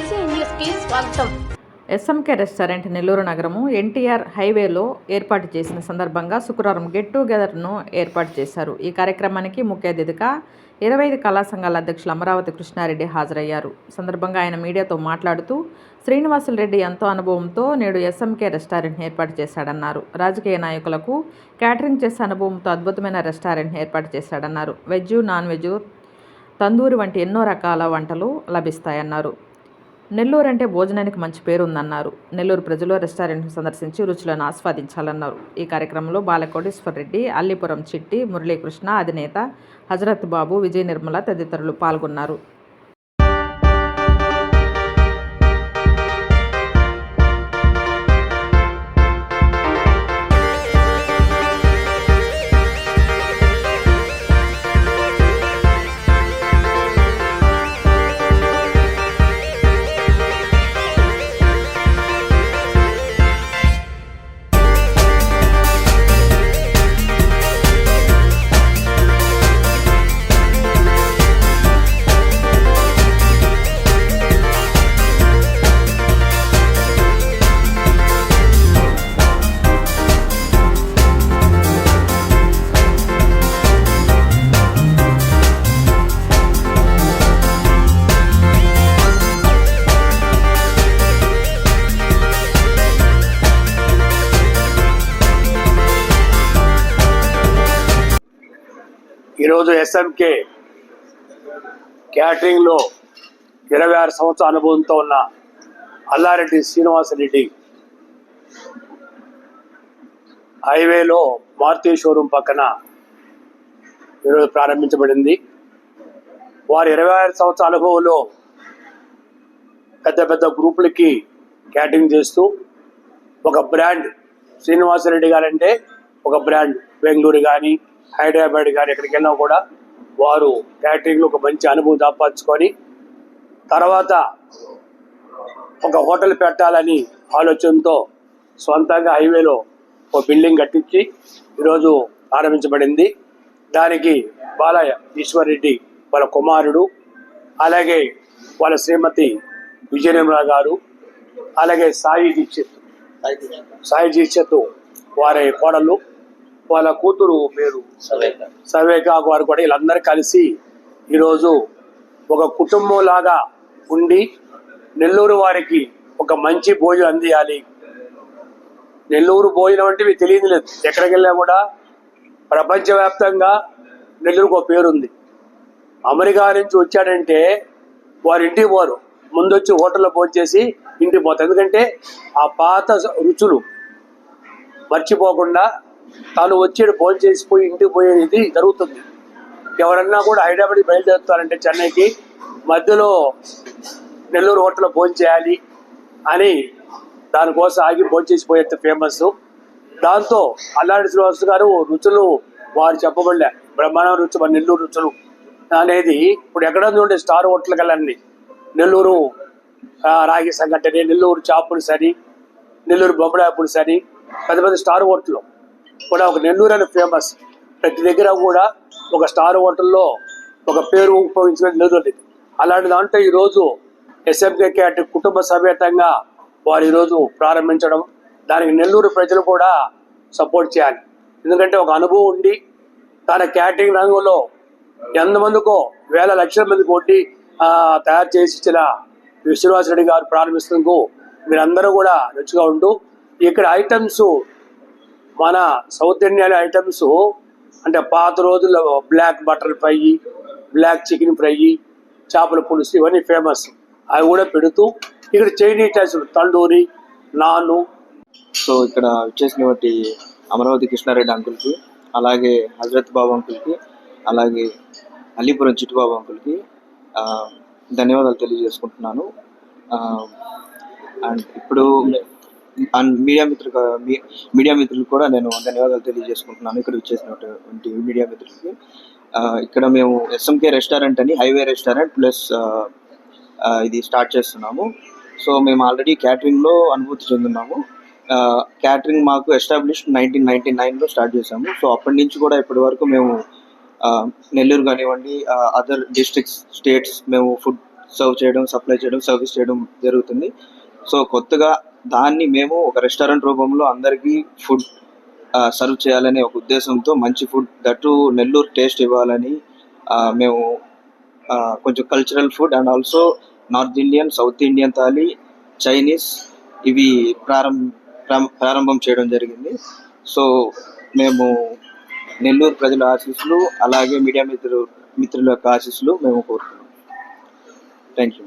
BC న్యూస్కి స్వాగతం. SMK restaurant Nellore నగరము ఎన్టీఆర్ హైవేలో ఏర్పాటు చేసిన సందర్భంగా శుక్రవారం గెట్ టుగెదర్ను ఏర్పాటు చేశారు. ఈ కార్యక్రమానికి ముఖ్య అతిథిగా 25 కళా సంఘాల అధ్యక్షులు అమరావతి కృష్ణారెడ్డి హాజరయ్యారు. సందర్భంగా ఆయన మీడియాతో మాట్లాడుతూ శ్రీనివాసులు రెడ్డి ఎంతో అనుభవంతో నేడు ఎస్ఎంకే రెస్టారెంట్ని ఏర్పాటు చేశాడన్నారు. రాజకీయ నాయకులకు క్యాటరింగ్ చేసే అనుభవంతో అద్భుతమైన రెస్టారెంట్ని ఏర్పాటు చేశాడన్నారు. వెజ్, నాన్ వెజ్, తందూరి వంటి ఎన్నో రకాల వంటలు లభిస్తాయన్నారు. నెల్లూరు అంటే భోజనానికి మంచి పేరు ఉందన్నారు. నెల్లూరు ప్రజలు రెస్టారెంట్ను సందర్శించి రుచులను ఆస్వాదించాలన్నారు. ఈ కార్యక్రమంలో బాలకోటేశ్వర్ రెడ్డి, అల్లిపురం చిట్టి, మురళీకృష్ణ, అధినేత హజరత్ బాబు, విజయ నిర్మల తదితరులు పాల్గొన్నారు. ఈరోజు ఎస్ఎంకే క్యాటరింగ్లో 26 సంవత్సరాల అనుభవంతో ఉన్న అల్లారెడ్డి శ్రీనివాసరెడ్డి హైవేలో మారుతి షోరూమ్ పక్కన ఈరోజు ప్రారంభించబడింది. వారి 26 సంవత్సరాల అనుభవంలో పెద్ద పెద్ద గ్రూపులకి క్యాటరింగ్ చేస్తూ ఒక బ్రాండ్, శ్రీనివాసరెడ్డి గారంటే ఒక బ్రాండ్, బెంగళూరు కానీ హైదరాబాద్ కానీ ఎక్కడికి వెళ్ళినా కూడా వారు క్యాటరింగ్లో ఒక మంచి అనుభవం సంపాదించుకొని తర్వాత ఒక హోటల్ పెట్టాలని ఆలోచనతో సొంతంగా హైవేలో ఒక బిల్డింగ్ కట్టించి ఈరోజు ప్రారంభించబడింది. దానికి బాల ఈశ్వర్రెడ్డి వాళ్ళ కుమారుడు, అలాగే వాళ్ళ శ్రీమతి విజయనిర్మల గారు, అలాగే సాయి దీక్షిత్ వారి కోడళ్ళు, వాళ్ళ కూతురు పేరు సవేక వారు కూడా వీళ్ళందరూ కలిసి ఈరోజు ఒక కుటుంబం లాగా ఉండి నెల్లూరు వారికి ఒక మంచి భోజనం అందియాలి. నెల్లూరు భోజనం అంటే మీకు తెలియదు లేదు, ఎక్కడికి వెళ్ళా కూడా ప్రపంచవ్యాప్తంగా నెల్లూరుకు ఒక పేరుంది. అమెరికా నుంచి వచ్చాడంటే వారి ఇంటికి పోరు, ముందొచ్చి హోటల్లో భోజనం చేసి ఇంటికి పోతారు. ఎందుకంటే ఆ పాత రుచులు మర్చిపోకుండా తాను వచ్చి భోజనం చేసిపోయి ఇంటికి పోయేది జరుగుతుంది. ఎవరన్నా కూడా హైదరాబాద్ బయలుదేరుతారంటే చెన్నైకి మధ్యలో నెల్లూరు హోటల్లో భోజనం చేయాలి అని దానికోసం ఆగి భోజనం చేసిపోయేంత ఫేమస్. దాంతో అల్లారెడ్డి శ్రీనివాస్ గారు రుచులు వారు చెప్పబడలే, బ్రహ్మాండ రుచి మన నెల్లూరు రుచులు అనేది ఇప్పుడు ఎక్కడ ఉండే స్టార్ హోటల్కి వెళ్ళండి, నెల్లూరు రాగి సంగటి, నెల్లూరు చాపులు సరి, నెల్లూరు బొమ్మడాయ పులుసు అని పెద్ద పెద్ద స్టార్ హోటల్లో కూడా ఒక నెల్లూరు అని ఫేమస్. ప్రతి దగ్గర కూడా ఒక స్టార్ హోటల్లో ఒక పేరు ఉపయోగించిన నెల్లూరు. అలాంటి దాంట్లో ఈరోజు ఎస్ఎంకే క్యాటరింగ్ కుటుంబ సమేతంగా వారు ఈరోజు ప్రారంభించడం, దానికి నెల్లూరు ప్రజలు కూడా సపోర్ట్ చేయాలి. ఎందుకంటే ఒక అనుభవం ఉండి తన క్యాటరింగ్ రంగంలో ఎంతమందికో వేల లక్షల మందికి కొట్టి తయారు చేసి ఇచ్చిన శ్రీనివాసరెడ్డి గారు ప్రారంభిస్తున్నందుకు మీరందరూ కూడా రుచిగా ఉంటూ ఇక్కడ ఐటమ్స్ మన సౌత్ ఇండియన్ ఐటమ్స్ అంటే పాత రోజుల్లో black butter fry, black chicken fry, చేపల పులుసు ఇవన్నీ ఫేమస్. అవి కూడా పెడుతూ ఇక్కడ చైనీస్ టైప్స్ తండూరి, నాను. సో ఇక్కడ వచ్చేసినటువంటి అమరావతి కృష్ణారెడ్డి అంకుల్కి, అలాగే హజరత్ బాబు అంకుల్కి, అలాగే అల్లిపురం చిట్టుబాబు అంకుల్కి ధన్యవాదాలు తెలియజేసుకుంటున్నాను. అండ్ ఇప్పుడు మీడియా మిత్రులు కూడా నేను ధన్యవాదాలు తెలియజేసుకుంటున్నాను. ఇక్కడ వచ్చేసినటువంటి మీడియా మిత్రులకి. ఇక్కడ మేము ఎస్ఎంకే రెస్టారెంట్ అని హైవే రెస్టారెంట్ ప్లస్ ఇది స్టార్ట్ చేస్తున్నాము. సో మేము ఆల్రెడీ క్యాటరింగ్లో అనుభూతి చెందున్నాము. క్యాటరింగ్ మాకు ఎస్టాబ్లిష్డ్ 1999లో స్టార్ట్ చేసాము. సో అప్పటి నుంచి కూడా ఇప్పటి వరకు మేము నెల్లూరు కానివ్వండి, అదర్ డిస్ట్రిక్ట్స్, స్టేట్స్ మేము ఫుడ్ సర్వ్ చేయడం, సప్లై చేయడం, సర్వీస్ చేయడం జరుగుతుంది. సో కొత్తగా దాన్ని మేము ఒక రెస్టారెంట్ రూపంలో అందరికీ ఫుడ్ సర్వ్ చేయాలనే ఒక ఉద్దేశంతో, మంచి ఫుడ్ దట్టు నెల్లూరు టేస్ట్ ఇవ్వాలని మేము కొంచెం cultural food and also north Indian, south Indian thali, Chinese ఇవి ప్రారంభం చేయడం జరిగింది. సో మేము నెల్లూరు ప్రజల ఆశీస్సులు, అలాగే మీడియా మిత్రుల యొక్క ఆశీస్సులు మేము కోరుతున్నాం. Thank you.